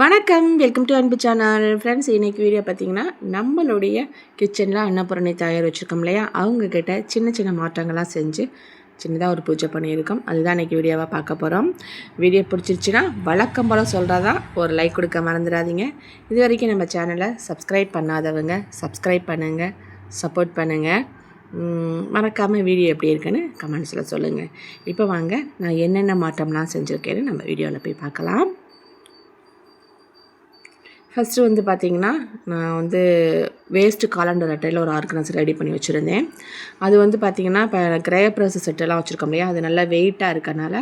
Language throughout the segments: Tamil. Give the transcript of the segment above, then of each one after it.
வணக்கம், வெல்கம் டு அன்பு சேனல். ஃப்ரெண்ட்ஸ், இன்றைக்கி வீடியோ பார்த்திங்கன்னா நம்மளுடைய கிச்சனில் அன்னபூரணி தயார் வச்சுருக்கோம் இல்லையா, அவங்கக்கிட்ட சின்ன சின்ன மாற்றங்கள்லாம் செஞ்சு சின்னதாக ஒரு பூஜை பண்ணியிருக்கோம். அதுதான் இன்றைக்கி வீடியோவாக பார்க்க போகிறோம். வீடியோ பிடிச்சிருச்சுன்னா வழக்கம் போல் சொல்கிறதா ஒரு லைக் கொடுக்க மறந்துடாதீங்க. இது வரைக்கும் நம்ம சேனலை சப்ஸ்கிரைப் பண்ணாதவங்க சப்ஸ்கிரைப் பண்ணுங்கள், சப்போர்ட் பண்ணுங்கள். மறக்காமல் வீடியோ எப்படி இருக்குன்னு கமெண்ட்ஸில் சொல்லுங்கள். இப்போ வாங்க, நான் என்னென்ன மாற்றம்லாம் செஞ்சுருக்கேன்னு நம்ம வீடியோவில் போய் பார்க்கலாம். ஃபஸ்ட்டு வந்து பார்த்திங்கன்னா, நான் வந்து வேஸ்ட்டு காலண்டர் அட்டையில் ஒரு ஆர்கனைசர் ரெடி பண்ணி வச்சுருந்தேன். அது வந்து பார்த்திங்கன்னா, இப்போ கிரகப்பிரவேச செட்டெல்லாம் வச்சுருக்கோம் இல்லையா, அது நல்லா வெயிட்டாக இருக்கனால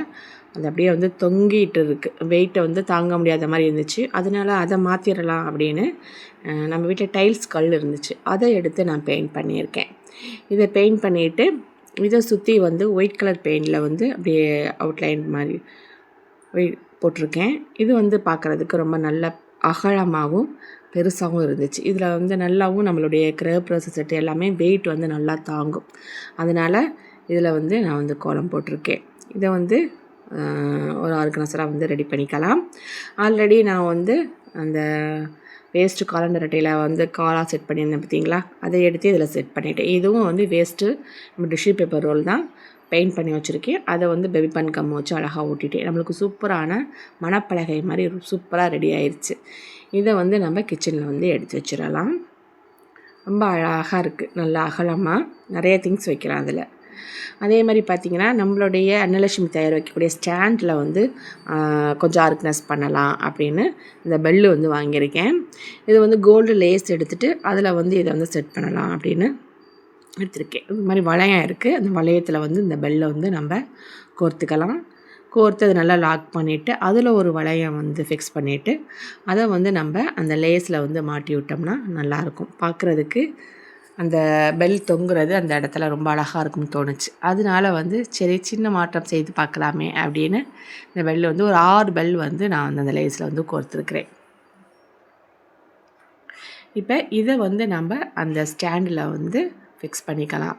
அது அப்படியே வந்து தொங்கிட்டு இருக்குது. வெயிட்டை வந்து தாங்க முடியாத மாதிரி இருந்துச்சு. அதனால அதை மாற்றிடலாம் அப்படின்னு நம்ம வீட்டில் டைல்ஸ் கல் இருந்துச்சு, அதை எடுத்து நான் பெயிண்ட் பண்ணியிருக்கேன். இதை பெயிண்ட் பண்ணிவிட்டு இதை சுற்றி வந்து ஒயிட் கலர் பெயிண்டில் வந்து அப்படியே அவுட்லைன் மாதிரி போட்டிருக்கேன். இது வந்து பார்க்குறதுக்கு ரொம்ப நல்ல அகலமாகவும் பெருசாகவும் இருந்துச்சு. இதில் வந்து நல்லாவும் நம்மளுடைய கிரகப்பிரவேச செட்டு எல்லாமே வெயிட் வந்து நல்லா தாங்கும். அதனால் இதில் வந்து நான் வந்து கோலம் போட்டிருக்கேன். இதை வந்து ஒரு ஆர்கனைசராக வந்து ரெடி பண்ணிக்கலாம். ஆல்ரெடி நான் வந்து அந்த வேஸ்ட்டு காலண்டர் அட்டையில் வந்து காலாக செட் பண்ணியிருந்தேன் பார்த்தீங்களா, அதை எடுத்து இதில் செட் பண்ணிவிட்டேன். இதுவும் வந்து வேஸ்ட்டு நம்ம டிஷ்யூ பேப்பர் ரோல் தான் பெயிண்ட் பண்ணி வச்சுருக்கேன். அதை வந்து பேபி பன் கம் வச்சு அழகாக ஊட்டிட்டேன். நம்மளுக்கு சூப்பரான மணப்பலகை மாதிரி சூப்பராக ரெடி ஆயிடுச்சு. இதை வந்து நம்ம கிச்சனில் வந்து எடுத்து வச்சிடலாம். ரொம்ப அழகாக இருக்குது, நல்லா அகலமாக நிறைய திங்ஸ் வைக்கலாம் அதில். அதே மாதிரி பார்த்திங்கன்னா, நம்மளுடைய அன்னலட்சுமி தயார் வைக்கக்கூடிய ஸ்டாண்டில் வந்து கொஞ்சம் ஆர்கனைஸ் பண்ணலாம் அப்படின்னு இந்த பெல்லு வந்து வாங்கியிருக்கேன். இது வந்து கோல்டு லேஸ் எடுத்துகிட்டு அதில் வந்து இதை வந்து செட் பண்ணலாம் அப்படின்னு எடுத்திருக்கேன். இது மாதிரி வளையம் இருக்குது. அந்த வளையத்தில் வந்து இந்த பெல்லை வந்து நம்ம கோர்த்துக்கலாம். கோர்த்து அதை நல்லா லாக் பண்ணிவிட்டு அதில் ஒரு வளையம் வந்து ஃபிக்ஸ் பண்ணிவிட்டு அதை வந்து நம்ம அந்த லேஸில் வந்து மாட்டி விட்டோம்னா நல்லாயிருக்கும். பார்க்குறதுக்கு அந்த பெல் தொங்குறது அந்த இடத்துல ரொம்ப அழகாக இருக்கும்னு தோணுச்சு. அதனால வந்து சரி, சின்ன மாற்றம் செய்து பார்க்கலாமே அப்படின்னு இந்த பெல் வந்து ஒரு 6 பெல் வந்து நான் வந்து அந்த லேஸில் வந்து கோர்த்துருக்குறேன். இப்போ இதை வந்து நம்ம அந்த ஸ்டாண்டில் வந்து ஃபிக்ஸ் பண்ணிக்கலாம்.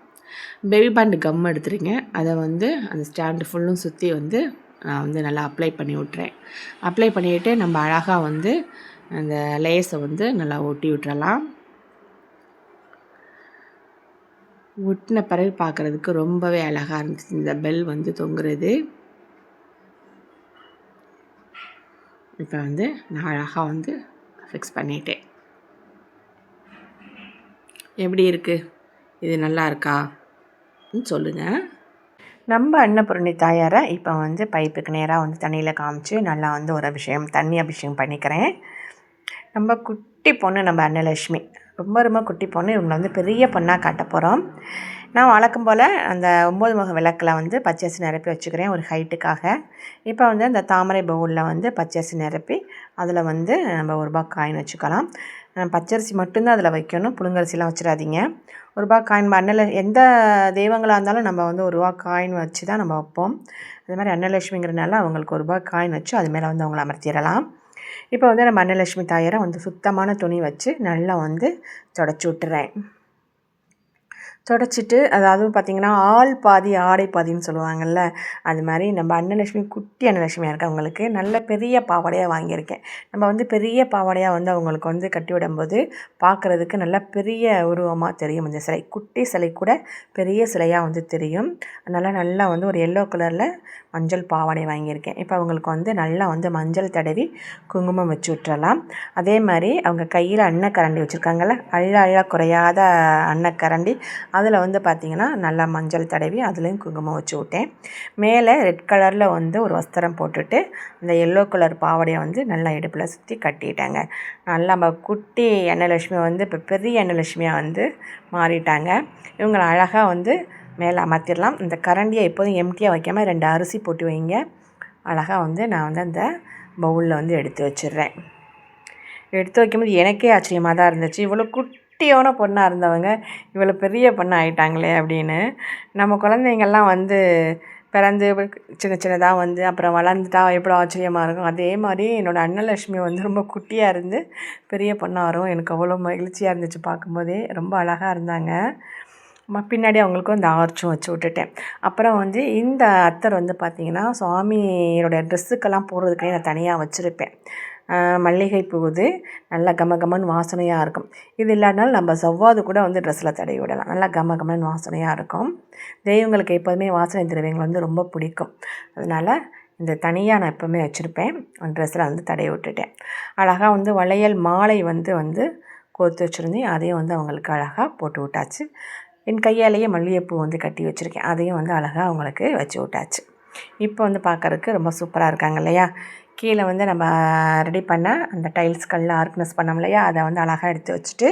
பேபி பேண்ட் கம் எடுத்துருங்க. அதை வந்து அந்த ஸ்டாண்டு ஃபுல்லும் சுற்றி வந்து நான் வந்து நல்லா அப்ளை பண்ணி விட்றேன். அப்ளை பண்ணிவிட்டு நம்ம அழகாக வந்து அந்த லேஸை வந்து நல்லா ஒட்டி விட்டுறலாம். ஒட்டின பிறகு பார்க்குறதுக்கு ரொம்பவே அழகாக இருந்துச்சு இந்த பெல் வந்து தொங்குறது. இப்போ வந்து நான் அழகாக வந்து ஃபிக்ஸ் பண்ணிட்டேன். எப்படி இருக்குது? இது நல்லா இருக்கா சொல்லுங்கள். நம்ம அன்னபூரணி தாயாரை இப்போ வந்து பைப்புக்கு நேராக வந்து தண்ணியில் காமிச்சு நல்லா வந்து ஒரு தண்ணி அபிஷேகம் பண்ணிக்கிறேன். நம்ம குட்டி பொண்ணு, நம்ம அன்னலட்சுமி ரொம்ப ரொம்ப குட்டி பொண்ணு. இவங்களை வந்து பெரிய பொண்ணாக காட்ட போகிறோம். நான் வழக்கம் போல் அந்த 9 முக விளக்கில் வந்து பச்சரிசி நிரப்பி வச்சுக்கிறேன் ஒரு ஹைட்டுக்காக. இப்போ வந்து அந்த தாமரை பவுலில் வந்து பச்சரிசி நிரப்பி அதில் வந்து நம்ம ₹1 காயின் வச்சுக்கலாம். பச்சரிசி மட்டும்தான் அதில் வைக்கணும், புழுங்கரிசிலாம் வச்சிடாதீங்க. ₹1 காயின் எந்த தெய்வங்களாக இருந்தாலும் நம்ம வந்து ₹1 காயின் வச்சு தான் நம்ம வைப்போம். அது மாதிரி அன்னலட்சுமிங்கிறனால அவங்களுக்கு ₹1 காயின் வச்சு அது மேலே வந்து அவங்கள அமர்த்திடலாம். இப்போ வந்து நம்ம அன்னலட்சுமி தாயாரை வந்து சுத்தமான துணி வச்சு நல்லா வந்து தொடச்சி விட்டுறேன். தொடச்சிட்டு, அதாவது பார்த்திங்கன்னா ஆள் பாதி ஆடை பாதின்னு சொல்லுவாங்கள்ல, அது மாதிரி நம்ம அன்னலட்சுமி குட்டி அன்னலட்சுமியாக இருக்குது. அவங்களுக்கு நல்ல பெரிய பாவாடையாக வாங்கியிருக்கேன். நம்ம வந்து பெரிய பாவாடையாக வந்து அவங்களுக்கு வந்து கட்டி விடும்போது பார்க்குறதுக்கு நல்லா பெரிய உருவமாக தெரியும். இந்த சிலை குட்டி சிலை கூட பெரிய சிலையாக வந்து தெரியும். அதனால் நல்லா வந்து ஒரு எல்லோ கலரில் மஞ்சள் பாவாடை வாங்கியிருக்கேன். இப்போ அவங்களுக்கு வந்து நல்லா வந்து மஞ்சள் தடவி குங்குமம் வச்சு விட்டுறலாம். அதே மாதிரி அவங்க கையில் அன்னக்கரண்டி வச்சுருக்காங்கள்ல, அழ குறையாத அன்னக்கரண்டி, அதில் வந்து பார்த்திங்கன்னா நல்லா மஞ்சள் தடவி அதுலேயும் குங்குமம் வச்சு விட்டேன். மேலே ரெட் கலரில் வந்து ஒரு வஸ்திரம் போட்டுட்டு அந்த எல்லோ கலர் பாவாடையை வந்து நல்லா இடுப்பில் சுற்றி கட்டிட்டாங்க. நல்லா நம்ம குட்டி அன்னலட்சுமி வந்து இப்போ பெரிய அன்னலட்சுமியாக வந்து மாறிட்டாங்க. இவங்களை அழகாக வந்து மேலே அமர்த்திடலாம். இந்த கரண்டியை எப்போதும் எம்டியாக வைக்காமல் 2 அரிசி போட்டு வைங்க. அழகாக வந்து நான் வந்து அந்த பவுலில் வந்து எடுத்து வச்சிடுறேன். எடுத்து வைக்கும்போது எனக்கே ஆச்சரியமாக தான் இருந்துச்சு. இவ்வளோ குட்டியான பொண்ணாக இருந்தவங்க இவ்வளோ பெரிய பொண்ணாக ஆகிட்டாங்களே அப்படின்னு. நம்ம குழந்தைங்கள்லாம் வந்து பிறந்து சின்ன சின்னதாக வந்து அப்புறம் வளர்ந்துட்டா எவ்வளோ ஆச்சரியமாக இருக்கும். அதே மாதிரி என்னோடய அன்னலட்சுமி வந்து ரொம்ப குட்டியாக இருந்து பெரிய பொண்ணாக வரும். எனக்கு அவ்வளோ மகிழ்ச்சியாக இருந்துச்சு பார்க்கும்போதே. ரொம்ப அழகாக இருந்தாங்க. பின்னாடி அவங்களுக்கும் இந்த ஆர்ச்சும் வச்சு விட்டுட்டேன். அப்புறம் வந்து இந்த அத்தர் வந்து பார்த்திங்கன்னா சுவாமியோட ட்ரெஸ்ஸுக்கெல்லாம் போடுறதுக்குனே நான் தனியாக வச்சுருப்பேன். மல்லிகைப்பூ இது நல்லா கமகமன்னு வாசனையாக இருக்கும். இது இல்லாதனால நம்ம ஜவ்வாது கூட வந்து ட்ரெஸ்ஸில் தடவி விடலாம். நல்லா கமகமன்னு வாசனையாக இருக்கும். தெய்வங்களுக்கு எப்போதுமே வாசனை திரவியங்கள் வந்து ரொம்ப பிடிக்கும். அதனால் இந்த தனியாக நான் எப்போவுமே வச்சுருப்பேன். ட்ரெஸ்ஸில் வந்து தடவி விட்டுட்டேன். அழகாக வந்து வளையல் மாலை வந்து கோர்த்து வச்சுருந்தேன். அதையும் வந்து அவங்களுக்கு அழகாக போட்டு விட்டாச்சு. என் கையாலேயே மல்லிகைப்பூ வந்து கட்டி வச்சுருக்கேன். அதையும் வந்து அழகாக அவங்களுக்கு வச்சு விட்டாச்சு. இப்போ வந்து பார்க்குறதுக்கு ரொம்ப சூப்பராக இருக்காங்க இல்லையா? கீழே வந்து நம்ம ரெடி பண்ண அந்த டைல்ஸ்கள்லாம் ஆர்கனைஸ் பண்ணோம் இல்லையா, அதை வந்து அழகாக எடுத்து வச்சுட்டு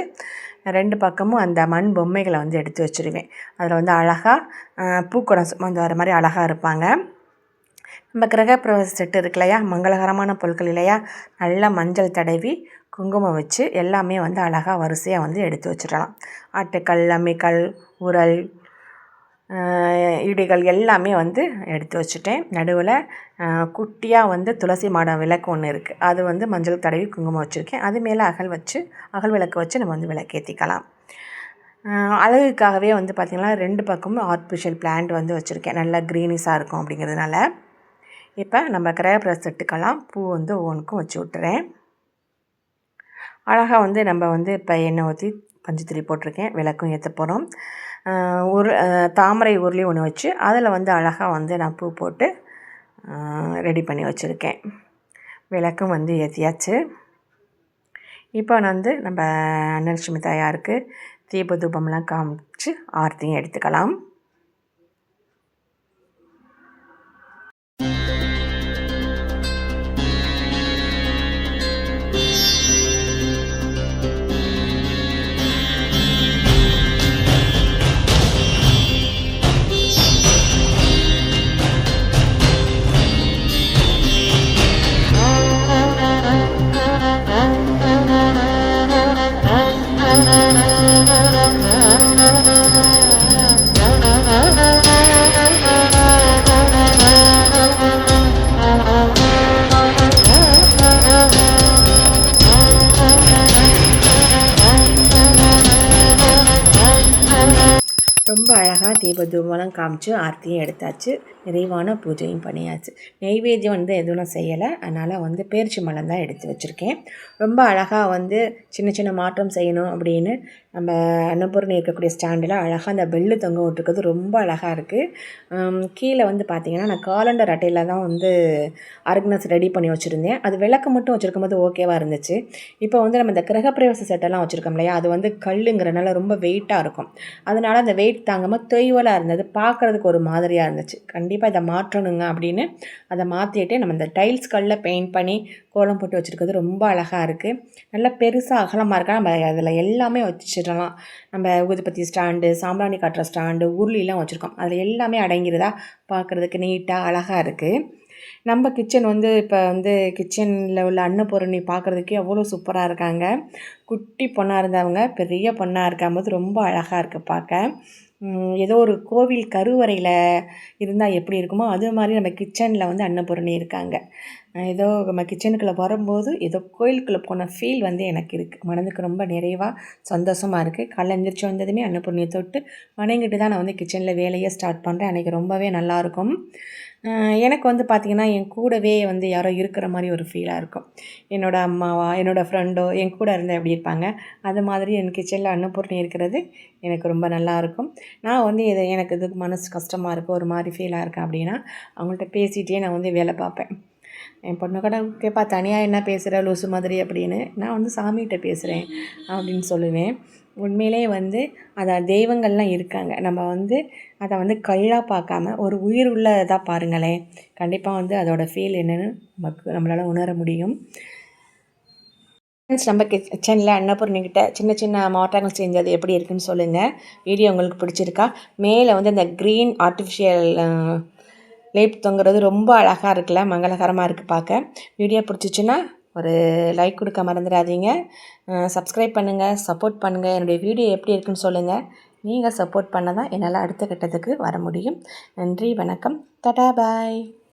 2 பக்கமும் அந்த மண் பொம்மைகளை வந்து எடுத்து வச்சுருவேன். அதில் வந்து அழகாக பூக்கூடம் சுமந்து வர மாதிரி அழகாக இருப்பாங்க. நம்ம கிரகப்பிரவேச செட்டு இருக்கு இல்லையா, மங்களகரமான பொருட்கள் இல்லையா, நல்லா மஞ்சள் தடவி குங்குமம் வச்சு எல்லாமே வந்து அழகாக வரிசையாக வந்து எடுத்து வச்சிடலாம். ஆட்டுக்கல், அம்மிக்கல், உரல், இடிகள் எல்லாமே வந்து எடுத்து வச்சுட்டேன். நடுவில் குட்டியாக வந்து துளசி மாடம் விளக்கு ஒன்று இருக்குது. அது வந்து மஞ்சள் தடவி குங்குமம் வச்சுருக்கேன். அது மேலே அகல் விளக்கு வச்சு நம்ம வந்து விளக்கேற்றிக்கலாம். அழகுக்காகவே வந்து பார்த்திங்கன்னா 2 பக்கமும் ஆர்டிஃபிஷியல் பிளான்ட் வந்து வச்சுருக்கேன். நல்லா க்ரீனிஸாக இருக்கும் அப்படிங்கிறதுனால. இப்போ நம்ம கிரகப்பிரவேச செட்டுக்கெல்லாம் பூ வந்து ஒவ்வொன்றுக்கும் வச்சு விட்டுறேன். அழகாக வந்து நம்ம வந்து இப்போ எண்ணெய் ஊற்றி பஞ்சுத்திரி போட்டிருக்கேன். விளக்கும் ஏற்ற போகிறோம். தாமரை உருளி ஒன்று வச்சு அதில் வந்து அழகாக வந்து நான் பூ போட்டு ரெடி பண்ணி வச்சுருக்கேன். விளக்கும் வந்து ஏற்றியாச்சு. இப்போ நான் வந்து நம்ம அன்னலட்சுமி தாயாருக்கு தீப தூபம்லாம் காமிச்சு ஆர்த்தியும் எடுத்துக்கலாம். ரொம்ப அழகாக தீப தூபம்லாம் காமிச்சு ஆர்த்தியும் எடுத்தாச்சு. நிறைவான பூஜையும் பண்ணியாச்சு. நெய்வேத்தியம் வந்து எதுவும் செய்யலை. அதனால் வந்து பேரிச்சி மலம் தான் எடுத்து வச்சுருக்கேன். ரொம்ப அழகாக வந்து சின்ன சின்ன மாற்றம் செய்யணும் அப்படின்னு நம்ம அன்னபூரணி இருக்கக்கூடிய ஸ்டாண்டில் அழகாக அந்த பெல்லு தொங்க விட்டுருக்கிறது ரொம்ப அழகாக இருக்குது. கீழே வந்து பார்த்திங்கன்னா நான் காலண்டர் அட்டையில் தான் வந்து ஆர்கனைஸ் ரெடி பண்ணி வச்சுருந்தேன். அது விளக்கு மட்டும் வச்சுருக்கும் போது ஓகேவாக இருந்துச்சு. இப்போ வந்து நம்ம இந்த கிரகப்பிரவேச செட்டெல்லாம் வச்சுருக்கோம் இல்லையா, அது வந்து கல்லுங்கிறனால ரொம்ப வெயிட்டாக இருக்கும். அதனால் அந்த வெயிட் தாங்காமல் தொய்வலாக இருந்தது. பார்க்குறதுக்கு ஒரு மாதிரியாக இருந்துச்சு. கண்டிப்பாக இதை மாற்றணுங்க அப்படின்னு அதை மாற்றிட்டு நம்ம இந்த டைல்ஸ் கல்லில் பெயிண்ட் பண்ணி கோலம் போட்டு வச்சுருக்கிறது ரொம்ப அழகாக இருக்குது. நல்லா பெருசாக அகலமாக இருக்கா. நம்ம அதில் எல்லாமே வச்சிடலாம். நம்ம ஊதுபத்தி ஸ்டாண்டு, சாம்பிராணி காட்டுற ஸ்டாண்டு, உருளிலாம் வச்சுருக்கோம். அதில் எல்லாமே அடங்கிடுதா, பார்க்குறதுக்கு நீட்டாக அழகாக இருக்குது. நம்ம கிச்சன் வந்து இப்போ வந்து கிச்சனில் உள்ள அன்னபூரணி பார்க்குறதுக்கே அவ்வளோ சூப்பராக இருக்காங்க. குட்டி பொண்ணாக இருந்தவங்க பெரிய பொண்ணாக இருக்கும்போது ரொம்ப அழகாக இருக்குது பார்க்க. ஏதோ ஒரு கோவில் கருவறையில் இருந்தால் எப்படி இருக்குமோ அது மாதிரி நம்ம கிச்சனில் வந்து அன்னபூரணி இருக்காங்க. ஏதோ நம்ம கிச்சனுக்குள்ளே வரும்போது ஏதோ கோயிலுக்குள்ளே போன ஃபீல் வந்து எனக்கு இருக்குது. மனதுக்கு ரொம்ப நிறைவாக சந்தோஷமாக இருக்குது. காலைல எந்திரிச்சு வந்ததுமே அன்னபூரணியை தொட்டு வணங்கிட்டு தான் நான் வந்து கிச்சனில் வேலையே ஸ்டார்ட் பண்ணுறேன். அன்றைக்கி ரொம்பவே நல்லாயிருக்கும். எனக்கு வந்து பார்த்திங்கன்னா என் கூடவே வந்து யாரோ இருக்கிற மாதிரி ஒரு ஃபீலாக இருக்கும். என்னோடய அம்மாவா, என்னோடய ஃப்ரெண்டோ என் கூட இருந்தால் எப்படி இருப்பாங்க, அது மாதிரி என் கிச்சனில் அன்னபூரணி இருக்கிறது எனக்கு ரொம்ப நல்லாயிருக்கும். நான் வந்து எனக்கு இது மனசு கஷ்டமாக இருக்குது, ஒரு மாதிரி ஃபீலாக இருக்கேன் அப்படின்னா அவங்கள்ட்ட பேசிகிட்டே நான் வந்து வேலை பார்ப்பேன். என் பொண்ணு கூட கேட்பா, தனியாக என்ன பேசுகிற லூசு மாதிரி அப்படின்னு. நான் வந்து சாமிகிட்ட பேசுகிறேன் அப்படின்னு சொல்லுவேன். உண்மையிலே வந்து அதை தெய்வங்கள்லாம் இருக்காங்க. நம்ம வந்து அதை வந்து கல்லாக பார்க்காம ஒரு உயிர் உள்ளதாக பாருங்களேன். கண்டிப்பாக வந்து அதோடய ஃபீல் என்னென்னு நம்மளால் உணர முடியும். நம்ம கிச்சனில் அன்னபூரணிக்கிட்ட சின்ன சின்ன மாற்றங்கள் செஞ்சது எப்படி இருக்குன்னு சொல்லுங்கள். வீடியோ உங்களுக்கு பிடிச்சிருக்கா? மேலே வந்து அந்த க்ரீன் ஆர்டிஃபிஷியல் லேப் தொங்குறது ரொம்ப அழகாக இருக்குல்ல, மங்களகரமாக இருக்குது பார்க்க. வீடியோ பிடிச்சிச்சின்னா ஒரு லைக் கொடுக்க மறந்துடாதீங்க. சப்ஸ்கிரைப் பண்ணுங்கள், சப்போர்ட் பண்ணுங்கள். என்னுடைய வீடியோ எப்படி இருக்குன்னு சொல்லுங்கள். நீங்கள் சப்போர்ட் பண்ண தான் என்னால் அடுத்த கட்டத்துக்கு வர முடியும். நன்றி, வணக்கம், டாடா, பாய்.